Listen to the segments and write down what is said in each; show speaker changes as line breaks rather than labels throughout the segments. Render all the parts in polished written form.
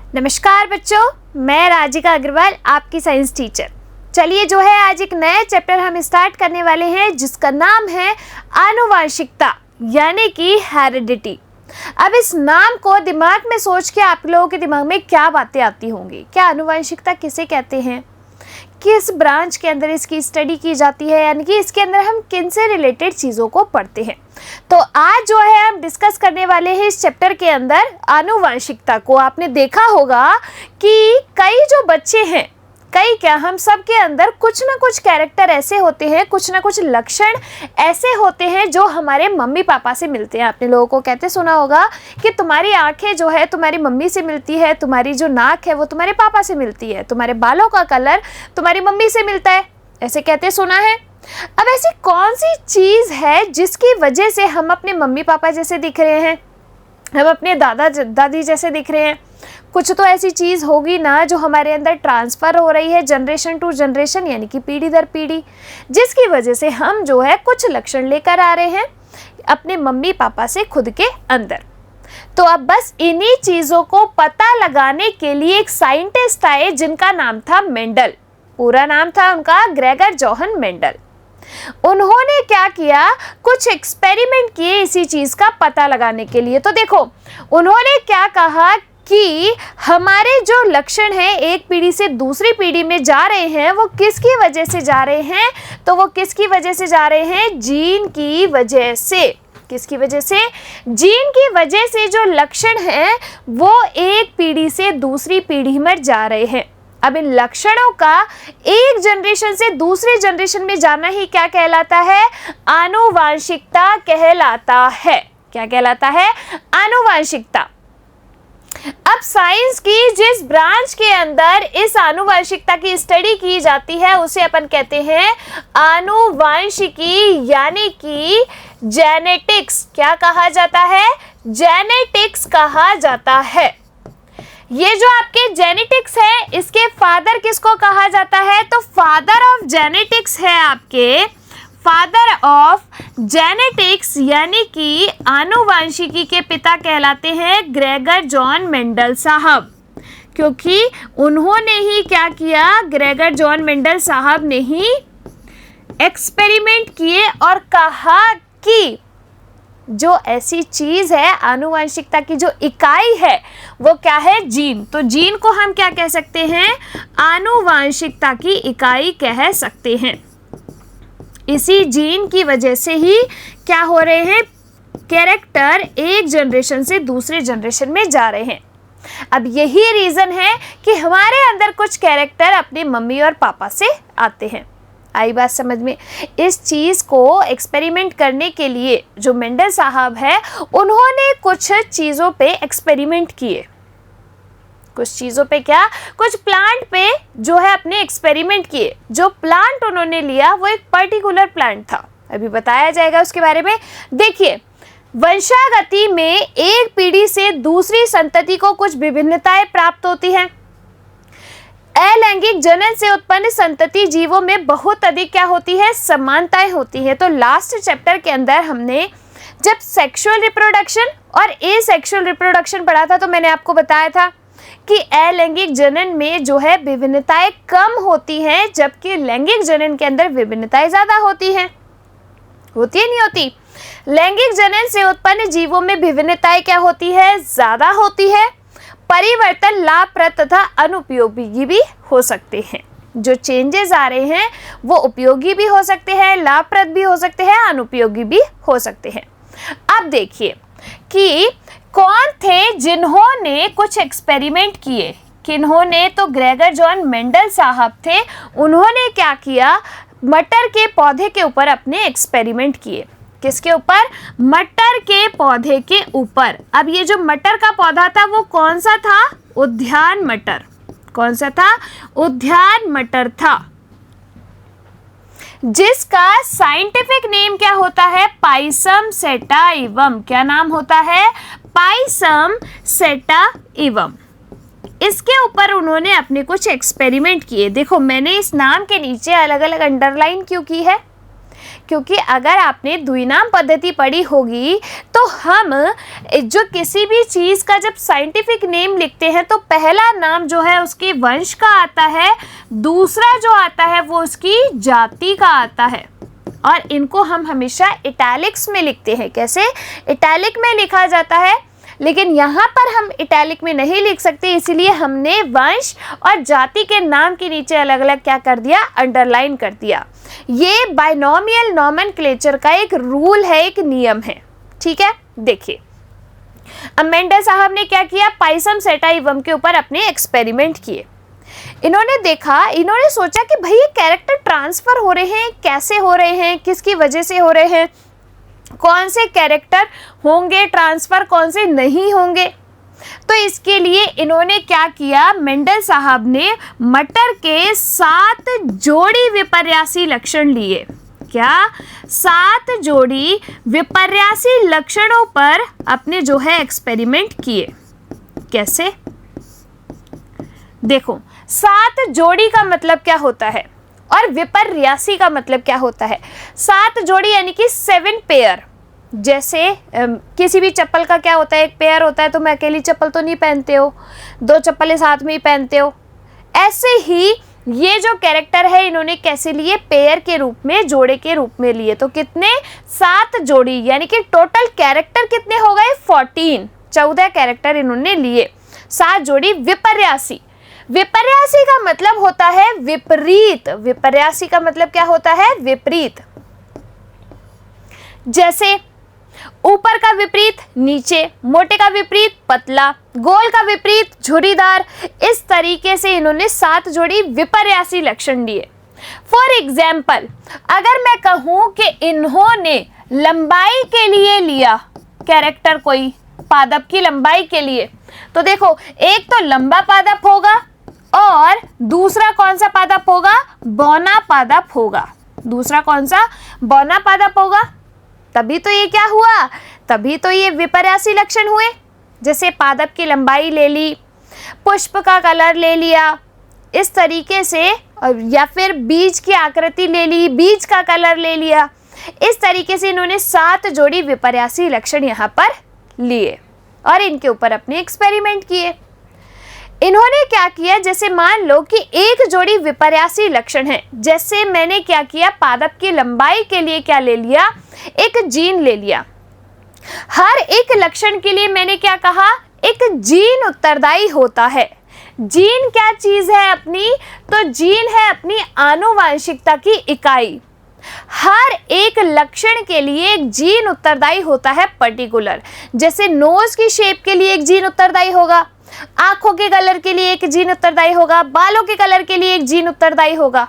नमस्कार बच्चों, मैं राजिका अग्रवाल आपकी साइंस टीचर। चलिए जो है आज एक नया चैप्टर हम स्टार्ट करने वाले हैं जिसका नाम है आनुवांशिकता यानी कि हेरिडिटी। अब इस नाम को दिमाग में सोच के आप लोगों के दिमाग में क्या बातें आती होंगी? क्या आनुवांशिकता किसे कहते हैं, किस ब्रांच के अंदर इसकी स्टडी की जाती है, यानी कि इसके अंदर हम किन से रिलेटेड चीज़ों को पढ़ते हैं। तो आज जो है हम डिस्कस करने वाले हैं इस चैप्टर के अंदर आनुवांशिकता को। आपने देखा होगा कि कई जो बच्चे हैं, कई क्या हम सब के अंदर कुछ ना कुछ कैरेक्टर ऐसे होते हैं, कुछ ना कुछ लक्षण ऐसे होते हैं जो हमारे मम्मी पापा से मिलते हैं। आपने लोगों को कहते सुना होगा कि तुम्हारी आंखें जो है तुम्हारी मम्मी से मिलती है, तुम्हारी जो नाक है वो तुम्हारे पापा से मिलती है, तुम्हारे बालों का कलर तुम्हारी मम्मी से मिलता है, ऐसे कहते सुना है। अब ऐसी कौन सी चीज़ है जिसकी वजह से हम अपने मम्मी पापा जैसे दिख रहे हैं, हम अपने दादा दादी जैसे दिख रहे हैं? कुछ तो ऐसी चीज़ होगी ना जो हमारे अंदर ट्रांसफ़र हो रही है जनरेशन टू जनरेशन, यानी कि पीढ़ी दर पीढ़ी, जिसकी वजह से हम जो है कुछ लक्षण लेकर आ रहे हैं अपने मम्मी पापा से खुद के अंदर। तो अब बस इन्हीं चीज़ों को पता लगाने के लिए एक साइंटिस्ट आए जिनका नाम था मेंडल। पूरा नाम था उनका ग्रेगर जोहन मेंडल। उन्होंने क्या किया, कुछ एक्सपेरिमेंट किए इसी चीज़ का पता लगाने के लिए। तो देखो उन्होंने क्या कहा कि हमारे जो लक्षण हैं एक पीढ़ी से दूसरी पीढ़ी में जा रहे हैं, वो किसकी वजह से जा रहे हैं? तो वो किसकी वजह से जा रहे हैं? जीन की वजह से। किसकी वजह से? जीन की वजह से जो लक्षण हैं वो एक पीढ़ी से दूसरी पीढ़ी में जा रहे हैं। अब इन लक्षणों का एक जनरेशन से दूसरे जनरेशन में जाना ही क्या कहलाता है? आनुवांशिकता कहलाता है। क्या कहलाता है? आनुवांशिकता। अब साइंस की जिस ब्रांच के अंदर इस आनुवांशिकता की स्टडी की जाती है उसे अपन कहते हैं आनुवांशिकी यानी कि जेनेटिक्स। क्या कहा जाता है? जेनेटिक्स कहा जाता है। ये जो आपके जेनेटिक्स है इसके फादर किसको कहा जाता है? तो फादर ऑफ जेनेटिक्स है आपके, फादर ऑफ जेनेटिक्स यानी कि आनुवांशिकी के पिता कहलाते हैं ग्रेगर जॉन मेंडल साहब, क्योंकि उन्होंने ही क्या किया, ग्रेगर जॉन मेंडल साहब ने ही एक्सपेरिमेंट किए और कहा कि जो ऐसी चीज़ है आनुवांशिकता की जो इकाई है वो क्या है? जीन। तो जीन को हम क्या कह सकते हैं? आनुवांशिकता की इकाई कह सकते हैं। इसी जीन की वजह से ही क्या हो रहे हैं, कैरेक्टर एक जनरेशन से दूसरे जनरेशन में जा रहे हैं। अब यही रीज़न है कि हमारे अंदर कुछ कैरेक्टर अपने मम्मी और पापा से आते हैं। आई बात समझ में? इस चीज़ को एक्सपेरिमेंट करने के लिए जो मेंडल साहब है उन्होंने कुछ चीज़ों पे एक्सपेरिमेंट किए। कुछ चीज़ों पे क्या, कुछ प्लांट पे जो है अपने एक्सपेरिमेंट किए। जो प्लांट उन्होंने लिया वो एक पर्टिकुलर प्लांट था, अभी बताया जाएगा उसके बारे में। देखिए वंशागति में एक पीढ़ी से दूसरी संतति को कुछ विभिन्नताएं प्राप्त होती हैं। अलैंगिक जनन से उत्पन्न संतति जीवों में बहुत अधिक क्या होती है, समानताएं होती हैं। तो लास्ट चैप्टर के अंदर हमने जब सेक्सुअल रिप्रोडक्शन और एसेक्सुअल रिप्रोडक्शन पढ़ा था तो मैंने आपको बताया था कि अलैंगिक जनन में जो है विभिन्नताएं कम होती हैं, जबकि लैंगिक जनन के अंदर विभिन्नताएं ज़्यादा होती हैं। होती है नहीं होती? लैंगिक जनन से उत्पन्न जीवों में विभिन्नताएं क्या होती है? ज़्यादा होती है। परिवर्तन लाभप्रद तथा अनुपयोगी भी हो सकते हैं। जो चेंजेस आ रहे हैं वो उपयोगी भी हो सकते हैं, लाभप्रद भी हो सकते हैं, अनुपयोगी भी हो सकते हैं। अब देखिए कि कौन थे जिन्होंने कुछ एक्सपेरिमेंट किए, किन्होंने? तो ग्रेगर जॉन मेंडल साहब थे। उन्होंने क्या किया, मटर के पौधे के ऊपर अपने एक्सपेरिमेंट किए। किसके ऊपर? मटर के पौधे के ऊपर। अब ये जो मटर का पौधा था वो कौन सा था? उद्यान मटर। कौन सा था? उद्यान मटर था, जिसका साइंटिफिक नेम क्या होता है? Pisum sativum. क्या नाम होता है? Pisum sativum. इसके ऊपर उन्होंने अपने कुछ एक्सपेरिमेंट किए। देखो मैंने इस नाम के नीचे अलग अलग अंडरलाइन क्यों की है, क्योंकि अगर आपने द्विनाम पद्धति पढ़ी होगी तो हम जो किसी भी चीज़ का जब साइंटिफिक नेम लिखते हैं तो पहला नाम जो है उसके वंश का आता है, दूसरा जो आता है वो उसकी जाति का आता है। और इनको हम हमेशा इटैलिक्स में लिखते हैं। कैसे? इटैलिक में लिखा जाता है, लेकिन यहाँ पर हम इटैलिक में नहीं लिख सकते, इसीलिए हमने वंश और जाति के नाम के नीचे अलग अलग क्या कर दिया, अंडरलाइन कर दिया। ये बाइनोमियल नोमेनक्लेचर का एक रूल है, एक नियम है। ठीक है, देखिए अब मेंडल साहब ने क्या किया, पाइसम सेटाइवम के ऊपर अपने एक्सपेरिमेंट किए। इन्होंने देखा, इन्होंने सोचा कि भाई ये कैरेक्टर ट्रांसफर हो रहे हैं, कैसे हो रहे हैं, किसकी वजह से हो रहे हैं, कौन से कैरेक्टर होंगे ट्रांसफर, कौन से नहीं होंगे। तो इसके लिए इन्होंने क्या किया, मेंडल साहब ने मटर के 7 जोड़ी विपर्यासी लक्षण लिए। क्या? 7 जोड़ी विपर्यासी लक्षणों पर अपने जो है एक्सपेरिमेंट किए। कैसे? देखो, 7 जोड़ी का मतलब क्या होता है और विपर्यासी का मतलब क्या होता है। 7 जोड़ी यानी कि 7 पेयर। जैसे किसी भी चप्पल का क्या होता है, एक पेयर होता है, तो मैं अकेली चप्पल तो नहीं पहनते हो, 2 चप्पलें साथ में ही पहनते हो। ऐसे ही ये जो कैरेक्टर है इन्होंने कैसे लिए, पेयर के रूप में, जोड़े के रूप में लिए। तो कितने, 7 जोड़ी, यानी कि टोटल कैरेक्टर कितने हो गए, 14 कैरेक्टर इन्होंने लिए। 7 जोड़ी विपर्यासी। विपर्यासी का मतलब होता है विपरीत। विपर्यासी का मतलब क्या होता है, विपरीत। जैसे ऊपर का विपरीत नीचे, मोटे का विपरीत पतला, गोल का विपरीत झुर्रीदार। इस तरीके से इन्होंने 7 जोड़ी विपर्यासी लक्षण दिए। फॉर एग्जाम्पल, अगर मैं कहूं कि इन्होंने लंबाई के लिए लिया कैरेक्टर, कोई पादप की लंबाई के लिए, तो देखो एक तो लंबा पादप होगा और दूसरा कौन सा पादप होगा, बौना पादप होगा। दूसरा कौन सा, बौना पादप होगा। तभी तो ये क्या हुआ, तभी तो ये विपर्यासी लक्षण हुए। जैसे पादप की लंबाई ले ली, पुष्प का कलर ले लिया, इस तरीके से, या फिर बीज की आकृति ले ली, बीज का कलर ले लिया। इस तरीके से इन्होंने 7 जोड़ी विपर्यासी लक्षण यहाँ पर लिए और इनके ऊपर अपने एक्सपेरिमेंट किए। इन्होंने क्या किया, जैसे मान लो कि एक जोड़ी विपर्यासी लक्षण है। जैसे मैंने क्या किया, पादप की लंबाई के लिए क्या ले लिया, एक जीन ले लिया। हर एक लक्षण के लिए मैंने क्या कहा, एक जीन उत्तरदायी होता है। जीन क्या चीज है अपनी, तो जीन है अपनी आनुवांशिकता की इकाई। हर एक लक्षण के लिए एक जीन उत्तरदायी होता है पर्टिकुलर। जैसे नोज की शेप के लिए एक जीन उत्तरदायी होगा, आंखों के कलर के लिए एक जीन उत्तरदायी होगा, बालों के कलर के लिए एक जीन उत्तरदायी होगा,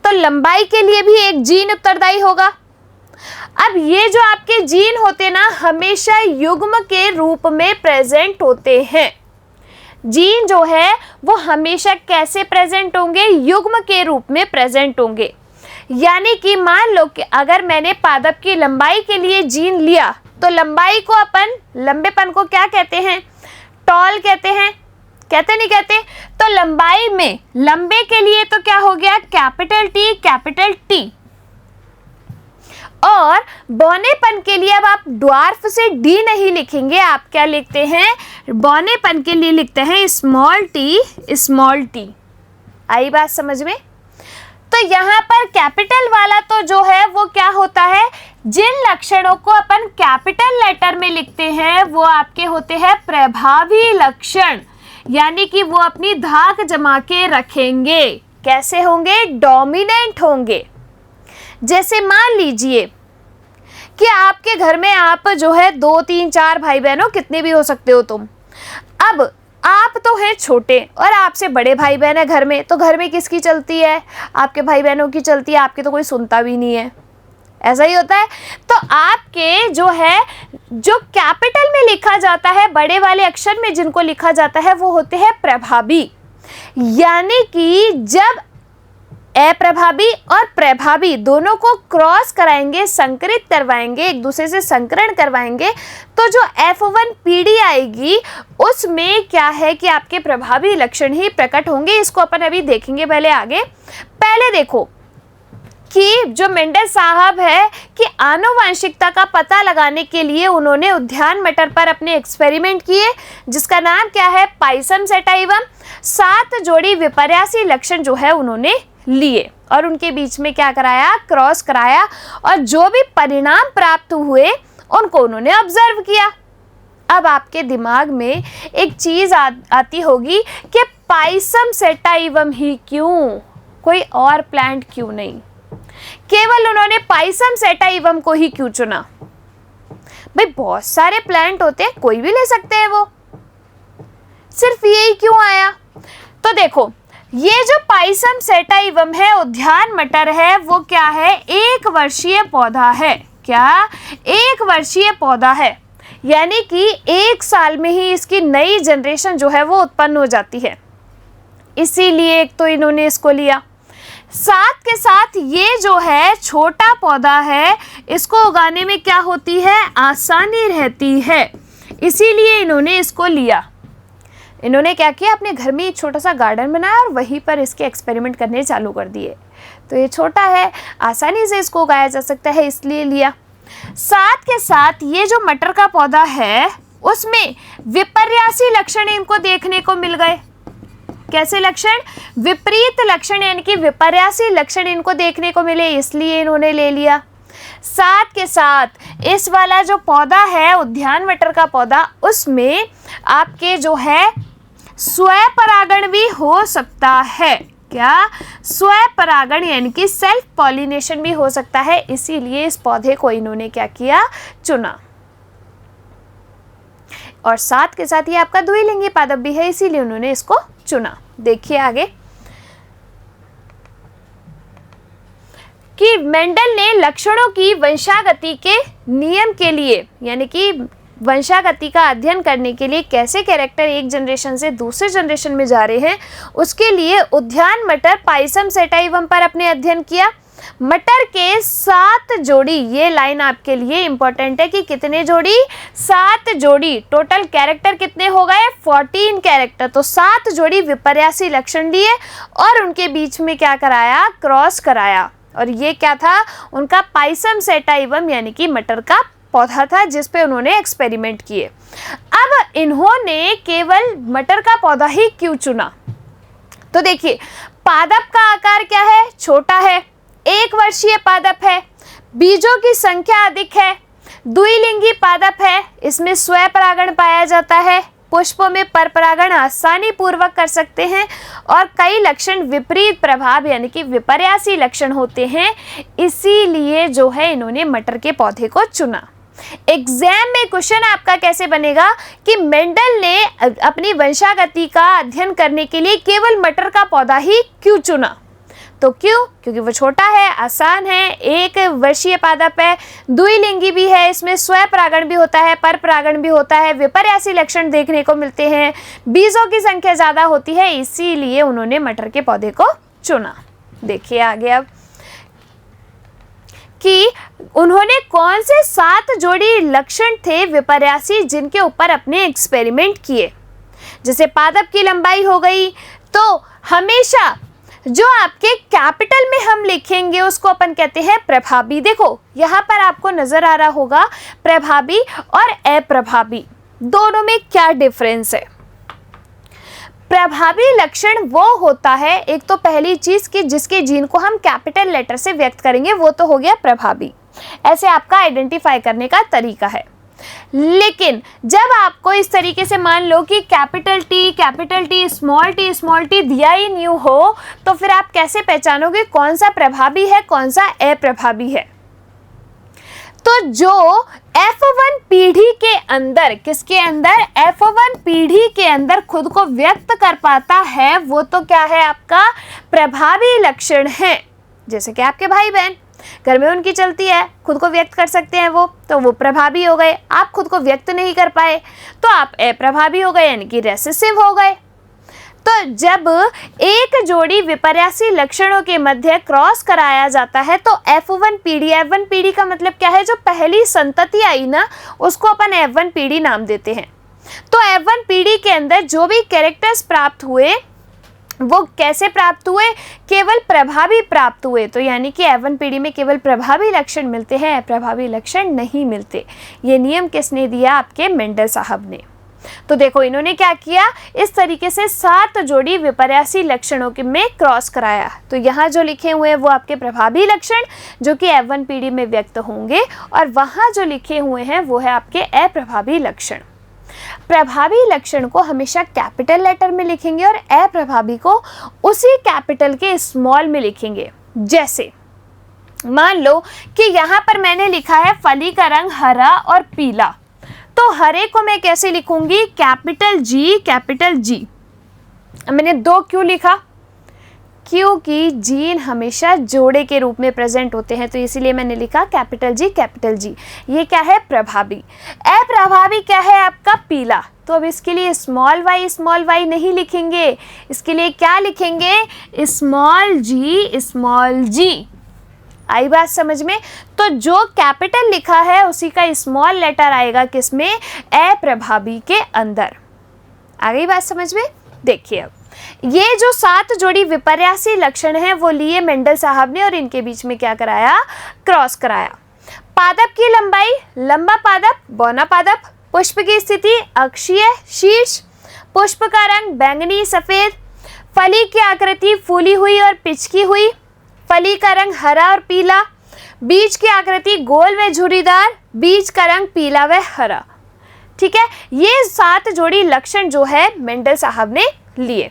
तो लंबाई के लिए भी एक जीन उत्तरदायी होगा। अब ये जो आपके जीन होते ना, हमेशा युग्म के रूप में प्रेजेंट होते हैं। जीन जो है वो हमेशा कैसे प्रेजेंट होंगे, युग्म के रूप में प्रेजेंट होंगे। यानी कि मान लो कि अगर मैंने पादप की लंबाई के लिए जीन लिया, तो लंबाई को अपन, लंबेपन को क्या कहते हैं, टॉल कहते हैं, कहते नहीं कहते। तो लंबाई में लंबे के लिए तो क्या हो गया, कैपिटल टी, कैपिटल टी। और बौनेपन के लिए अब आप ड्वार्फ से डी नहीं लिखेंगे, आप क्या लिखते हैं, बौनेपन के लिए लिखते हैं स्मॉल टी, स्मॉल टी। आई बात समझ में। तो यहाँ पर कैपिटल वाला तो जो है वो क्या होता है, जिन लक्षणों को अपन कैपिटल लेटर में लिखते हैं वो आपके होते हैं प्रभावी लक्षण। यानी कि वो अपनी धाक जमा के रखेंगे। कैसे होंगे, डोमिनेंट होंगे। जैसे मान लीजिए कि आपके घर में आप जो है 2, 3, 4 भाई बहनों, कितने भी हो सकते हो तुम। अब आप तो हैं छोटे और आपसे बड़े भाई बहन है घर में, तो घर में किसकी चलती है, आपके भाई बहनों की चलती है, आपके तो कोई सुनता भी नहीं है। ऐसा ही होता है। तो आपके जो है, जो कैपिटल में लिखा जाता है, बड़े वाले अक्षर में जिनको लिखा जाता है, वो होते हैं प्रभावी। यानी कि जब अप्रभावी और प्रभावी दोनों को क्रॉस कराएंगे, संकरित करवाएंगे, एक दूसरे से संकरण करवाएंगे, तो जो F1 पीढ़ी आएगी उसमें क्या है कि आपके प्रभावी लक्षण ही प्रकट होंगे। इसको अपन अभी देखेंगे पहले आगे। पहले देखो, कि जो मेंडल साहब है कि आनुवंशिकता का पता लगाने के लिए उन्होंने उद्यान मटर पर अपने एक्सपेरिमेंट किए, जिसका नाम क्या है, पाइसम सेटाइवम। 7 जोड़ी विपर्यासी लक्षण जो है उन्होंने लिए और उनके बीच में क्या कराया, क्रॉस कराया, और जो भी परिणाम प्राप्त हुए उनको उन्होंने ऑब्जर्व किया। अब आपके दिमाग में एक चीज आती होगी कि पाइसम सेटाइवम ही क्यों, कोई और प्लांट क्यों नहीं, केवल उन्होंने पाइसम सेटाइवम को ही क्यों चुना? भाई बहुत सारे प्लांट होते हैं, कोई भी ले सकते हैं, वो सिर्फ यही क्यों आया? तो देखो, ये जो पाइसम सेटाइवम है, उद्यान मटर है, वो क्या है, 1 वर्षीय पौधा है। क्या? 1 वर्षीय पौधा है, यानी कि 1 साल में ही इसकी नई जनरेशन जो है वो उत्पन्न हो जाती है, इसीलिए एक तो इन्होंने इसको लिया। साथ के साथ ये जो है छोटा पौधा है, इसको उगाने में क्या होती है, आसानी रहती है, इसीलिए इन्होंने इसको लिया। इन्होंने क्या किया, अपने घर में एक छोटा सा गार्डन बनाया और वहीं पर इसके एक्सपेरिमेंट करने चालू कर दिए। तो ये छोटा है, आसानी से इसको उगाया जा सकता है, इसलिए लिया। साथ के साथ ये जो मटर का पौधा है उसमें विपर्यासी लक्षण इनको देखने को मिल गए। कैसे लक्षण? विपरीत लक्षण, यानी कि विपर्यासी लक्षण इनको देखने को मिले, इसलिए इन्होंने ले लिया। साथ के साथ इस वाला जो पौधा है, उद्यान मटर का पौधा, उसमें आपके जो है स्वपरागण भी हो सकता है। क्या? स्वपरागण, यानी कि सेल्फ पॉलिनेशन भी हो सकता है, इसीलिए इस पौधे को इन्होंने क्या किया, चुना। और साथ के साथ ये आपका द्विलिंगी पादप भी है, इसीलिए उन्होंने इसको चुना। देखिए आगे कि मेंडल ने लक्षणों की वंशागति के नियम के लिए, यानी कि वंशागति का अध्ययन करने के लिए कैसे कैरेक्टर एक जनरेशन से दूसरे जनरेशन में जा रहे हैं, उसके लिए उद्यान मटर पाइसम सेटाइवम पर अपने अध्ययन किया। मटर के 7 जोड़ी, ये लाइन आपके लिए इंपॉर्टेंट है कि कितने जोड़ी, 7 जोड़ी, टोटल कैरेक्टर कितने हो गए, 14 कैरेक्टर। तो 7 जोड़ी विपर्यासी लक्षण लिए और उनके बीच में क्या कराया, क्रॉस कराया। और ये क्या था, उनका पाइसम सेटाइवम, यानी कि मटर का पौधा था जिस पे उन्होंने एक्सपेरिमेंट किए। अब इन्होंने केवल मटर का पौधा ही क्यों चुना? तो देखिए, पादप का आकार क्या है, छोटा है, 1 वर्षीय पादप है, बीजों की संख्या अधिक है, द्विलिंगी पादप है, इसमें स्वपरागण पाया जाता है, पुष्पों में परपरागण आसानी पूर्वक कर सकते हैं, और कई लक्षण विपरीत प्रभाव, यानी कि विपर्यासी लक्षण होते हैं, इसीलिए जो है इन्होंने मटर के पौधे को चुना। एग्जाम में क्वेश्चन आपका कैसे बनेगा कि मेंडल ने अपनी वंशागति का अध्ययन करने के लिए केवल मटर का पौधा ही क्यों चुना? तो क्यों? क्योंकि वो छोटा है, आसान है, 1 वर्षीय पादप है, द्विलिंगी भी है, इसमें स्वपरागण भी होता है, परपरागण भी होता है, विपर्यासी लक्षण देखने को मिलते हैं, बीजों की संख्या ज़्यादा होती है, इसीलिए उन्होंने मटर के पौधे को चुना। देखिए आगे अब कि उन्होंने कौन से 7 जोड़ी लक्षण थे विपर्यासी जिनके ऊपर अपने एक्सपेरिमेंट किए। जैसे पादप की लंबाई हो गई, तो हमेशा जो आपके कैपिटल में हम लिखेंगे उसको अपन कहते हैं प्रभावी। देखो यहाँ पर आपको नजर आ रहा होगा प्रभावी और अप्रभावी, दोनों में क्या डिफरेंस है। प्रभावी लक्षण वो होता है, एक तो पहली चीज कि जिसके जीन को हम कैपिटल लेटर से व्यक्त करेंगे, वो तो हो गया प्रभावी। ऐसे आपका आइडेंटिफाई करने का तरीका है। लेकिन जब आपको इस तरीके से मान लो कि कैपिटल टी, स्मॉल टी दिया ही न्यू हो, तो फिर आप कैसे पहचानोगे कौन सा प्रभावी है, कौन सा अप्रभावी है? तो जो F1 पीढ़ी के अंदर, किसके अंदर, F1 पीढ़ी के अंदर खुद को व्यक्त कर पाता है, वो तो क्या है, आपका प्रभावी लक्षण है। जैसे कि आपके भाई बहन घर में उनकी चलती है, खुद को व्यक्त कर सकते हैं वो, तो वो प्रभावी हो गए। आप खुद को व्यक्त नहीं कर पाए तो आप अप्रभावी हो गए, यानी कि रेसेसिव हो गए। तो जब एक जोड़ी विपर्यासी लक्षणों के मध्य क्रॉस कराया जाता है तो F1 पीढ़ी का मतलब क्या है, जो पहली संतति आई ना, उसको अपन F1 पीढ़ी नाम देते हैं। तो F1 पीढ़ी के अंदर जो भी कैरेक्टर्स प्राप्त हुए वो कैसे प्राप्त हुए? केवल प्रभावी प्राप्त हुए। तो यानी कि F1 पीढ़ी में केवल प्रभावी लक्षण मिलते हैं, अप्रभावी लक्षण नहीं मिलते। ये नियम किसने दिया? आपके मेंडल साहब ने। तो देखो इन्होंने क्या किया, इस तरीके से 7 जोड़ी विपर्यासी लक्षणों के में क्रॉस कराया। तो यहाँ जो लिखे हुए हैं वो आपके प्रभावी लक्षण जो कि F1 पीढ़ी में व्यक्त होंगे, और वहाँ जो लिखे हुए हैं वो है आपके अप्रभावी लक्षण। प्रभावी लक्षण को हमेशा कैपिटल लेटर में लिखेंगे और अप्रभावी को उसी कैपिटल के स्मॉल में लिखेंगे। जैसे मान लो कि यहाँ पर मैंने लिखा है फली का रंग हरा और पीला, तो हरे को मैं कैसे लिखूंगी? Capital G, capital G. मैंने 2 क्यों लिखा? क्योंकि जीन हमेशा जोड़े के रूप में प्रेजेंट होते हैं, तो इसीलिए मैंने लिखा कैपिटल जी, कैपिटल जी। ये क्या है? प्रभावी। अप्रभावी क्या है आपका? पीला। तो अब इसके लिए स्मॉल वाई नहीं लिखेंगे, इसके लिए क्या लिखेंगे? स्मॉल जी। आई बात समझ में? तो जो कैपिटल लिखा है उसी का स्मॉल लेटर आएगा किसमें? अप्रभावी के अंदर। आ गई बात समझ में? देखिए अब ये जो 7 जोड़ी विपर्यासी लक्षण हैं वो लिए मेंडल साहब ने और इनके बीच में क्या कराया? क्रॉस कराया। पादप की लंबाई, लंबा पादप, बौना पादप। पुष्प की स्थिति, अक्षीय, शीर्ष। पुष्प का रंग बैंगनी सफेद। फली की आकृति फूली हुई और पिचकी हुई। फली का रंग हरा और पीला। बीज की आकृति गोल व झुर्रीदार। बीज का रंग पीला व हरा। ठीक है, ये 7 जोड़ी लक्षण जो है मेंडल साहब ने लिए।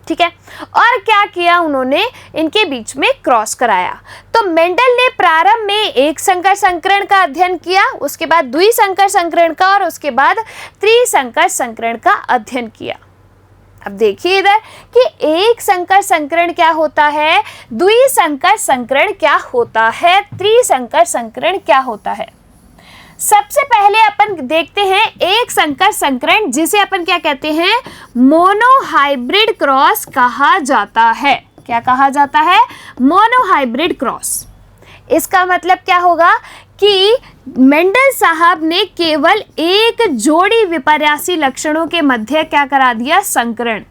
ठीक है, और क्या किया उन्होंने? इनके बीच में क्रॉस कराया। तो मेंडल ने प्रारंभ में एक संकर संकरण का अध्ययन किया, उसके बाद द्विसंकर संकरण का, और उसके बाद त्रिसंकर संकरण का अध्ययन किया। अब देखिए इधर कि एक संकर संकरण क्या होता है, द्विसंकर संकरण क्या होता है, त्रिसंकर संकरण क्या होता है। सबसे पहले अपन देखते हैं एक संकर संकरण, जिसे अपन क्या कहते हैं? मोनोहाइब्रिड क्रॉस कहा जाता है। क्या कहा जाता है? Monohybrid cross. इसका मतलब क्या होगा कि मेंडल साहब ने केवल एक जोड़ी विपर्यासी लक्षणों के मध्य क्या करा दिया? संकरण।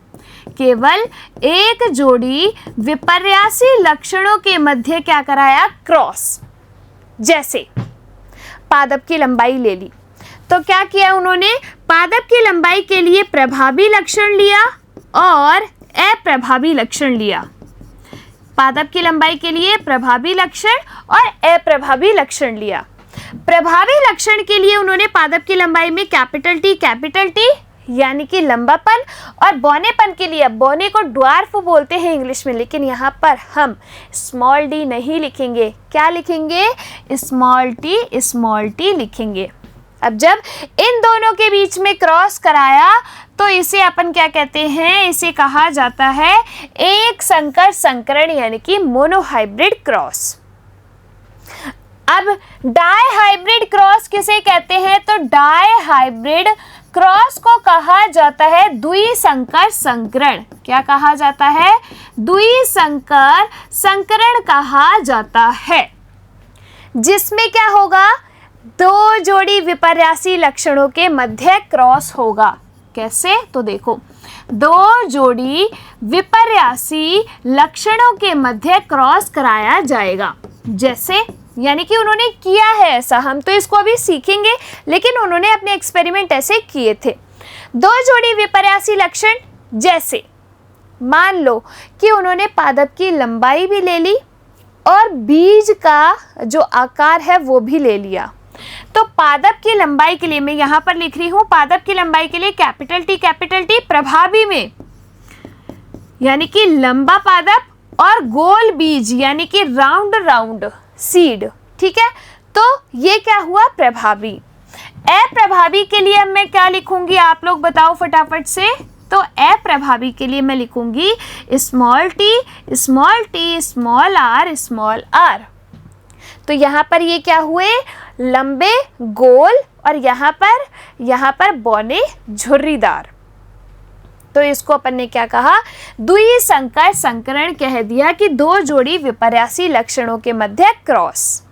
केवल एक जोड़ी विपर्यासी लक्षणों के मध्य क्या कराया? क्रॉस। जैसे पादप की लंबाई ले ली, तो क्या किया उन्होंने? पादप की लंबाई के लिए प्रभावी लक्षण लिया और अप्रभावी लक्षण लिया। पादप की लंबाई के लिए प्रभावी लक्षण और अप्रभावी लक्षण लिया। प्रभावी लक्षण के लिए उन्होंने पादप की लंबाई में कैपिटल टी यानी कि लंबापन, और बौनेपन के लिए, बौने को ड्वार्फ बोलते हैं इंग्लिश में, लेकिन यहाँ पर हम स्मॉल डी नहीं लिखेंगे। क्या लिखेंगे? स्मॉल टी लिखेंगे। अब जब इन दोनों के बीच में क्रॉस कराया तो इसे अपन क्या कहते हैं? इसे कहा जाता है एक संकर संकरण यानी कि मोनोहाइब्रिड क्रॉस। अब डायहाइब्रिड क्रॉस किसे कहते हैं? तो डायहाइब्रिड क्रॉस को कहा जाता है द्विसंकर संकरण। क्या कहा जाता है? द्विसंकर संकरण कहा जाता है, जिसमें क्या होगा? 2 जोड़ी विपर्यासी लक्षणों के मध्य क्रॉस होगा। कैसे? तो देखो 2 जोड़ी विपर्यासी लक्षणों के मध्य क्रॉस कराया जाएगा। जैसे यानी कि उन्होंने किया है ऐसा, हम तो इसको अभी सीखेंगे, लेकिन उन्होंने अपने एक्सपेरिमेंट ऐसे किए थे। 2 जोड़ी विपर्यासी लक्षण, जैसे मान लो कि उन्होंने पादप की लंबाई भी ले ली और बीज का जो आकार है वो भी ले लिया। तो पादप की लंबाई के लिए मैं यहाँ पर लिख रही हूँ, पादप की लंबाई के लिए कैपिटल टी प्रभावी में यानी कि लंबा पादप और गोल बीज यानी कि राउंड सीड। ठीक है, तो ये क्या हुआ? प्रभावी। अप्रभावी के लिए अब मैं क्या लिखूंगी? आप लोग बताओ फटाफट से। तो अप्रभावी के लिए मैं लिखूंगी स्मॉल टी स्मॉल आर। तो यहाँ पर ये क्या हुए? लंबे, गोल, और यहाँ पर बौने, झुर्रीदार। तो इसको अपन ने क्या कहा? द्विसंकर संकरण कह दिया कि 2 जोड़ी विपर्यासी लक्षणों के मध्य क्रॉस।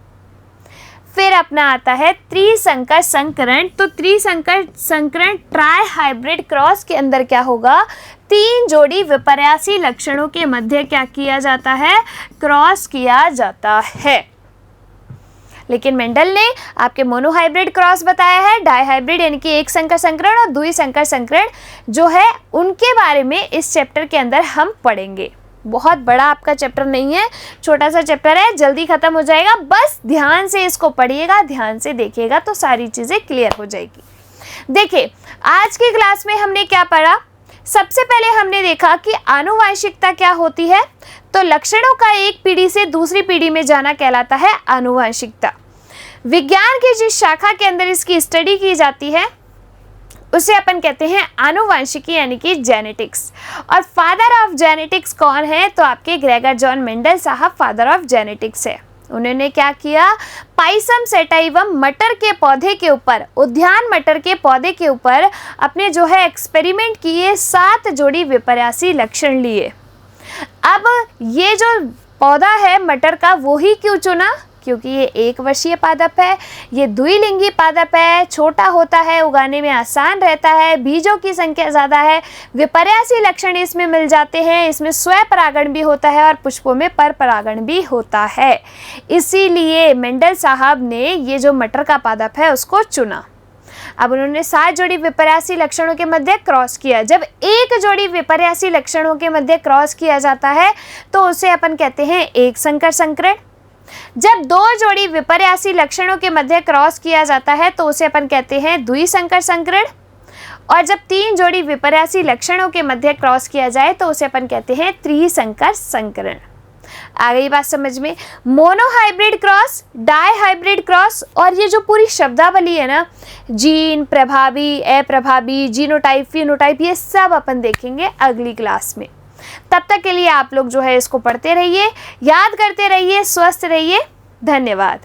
फिर अपना आता है त्रिसंकर संकरण। तो त्रिसंकर संकरण ट्राई हाइब्रिड क्रॉस के अंदर क्या होगा? तीन जोड़ी विपर्यासी लक्षणों के मध्य क्या किया जाता है, क्रॉस किया जाता है। लेकिन मेंडल ने आपके मोनोहाइब्रिड क्रॉस बताया है, डाइहाइब्रिड यानी कि एक संकर संकरण और द्वि संकर संकरण जो है उनके बारे में इस चैप्टर के अंदर हम पढ़ेंगे। बहुत बड़ा आपका चैप्टर नहीं है, छोटा सा चैप्टर है, जल्दी खत्म हो जाएगा। बस ध्यान से इसको पढ़िएगा, ध्यान से देखिएगा तो सारी चीज़ें क्लियर हो जाएगी। देखिए आज की क्लास में हमने क्या पढ़ा। सबसे पहले हमने देखा कि आनुवंशिकता क्या होती है। तो लक्षणों का एक पीढ़ी से दूसरी पीढ़ी में जाना कहलाता है आनुवंशिकता। विज्ञान की जिस शाखा के अंदर इसकी स्टडी की जाती है उसे अपन कहते हैं आनुवंशिकी यानी कि जेनेटिक्स। और फादर ऑफ जेनेटिक्स कौन है, तो आपके ग्रेगर जॉन मेंडल साहब फादर ऑफ जेनेटिक्स है। उन्होंने क्या किया, पाइसम सेटाइवम मटर के पौधे के ऊपर, उद्यान मटर के पौधे के ऊपर अपने जो है एक्सपेरिमेंट किए, 7 जोड़ी विपर्यासी लक्षण लिए। अब ये जो पौधा है मटर का वो ही क्यों चुना, क्योंकि ये एक वर्षीय पादप है, ये द्विलिंगी पादप है, छोटा होता है, उगाने में आसान रहता है, बीजों की संख्या ज़्यादा है, विपर्यासी लक्षण इसमें मिल जाते हैं, इसमें स्वपरागण भी होता है और पुष्पों में परपरागण भी होता है। इसीलिए मेंडल साहब ने ये जो मटर का पादप है उसको चुना। अब उन्होंने 7 जोड़ी विपर्यासी लक्षणों के मध्य क्रॉस किया। जब एक जोड़ी विपर्यासी लक्षणों के मध्य क्रॉस किया जाता है तो उसे अपन कहते हैं एक संकर संकरण। जब 2 जोड़ी विपर्यासी लक्षणों के मध्य क्रॉस किया जाता है तो उसे अपन कहते हैं द्विसंकर संकरण। और जब 3 जोड़ी विपर्यासी लक्षणों के मध्य क्रॉस किया जाए तो उसे अपन कहते हैं त्रिसंकर संकरण। आ गई बात समझ में। मोनोहाइब्रिड क्रॉस, डाइहाइब्रिड क्रॉस और ये जो पूरी शब्दावली है ना, जीन, प्रभावी, अप्रभावी, जीनोटाइप, फिनोटाइप, ये सब अपन देखेंगे अगली क्लास में। तब तक के लिए आप लोग जो है इसको पढ़ते रहिए, याद करते रहिए, स्वस्थ रहिए। धन्यवाद।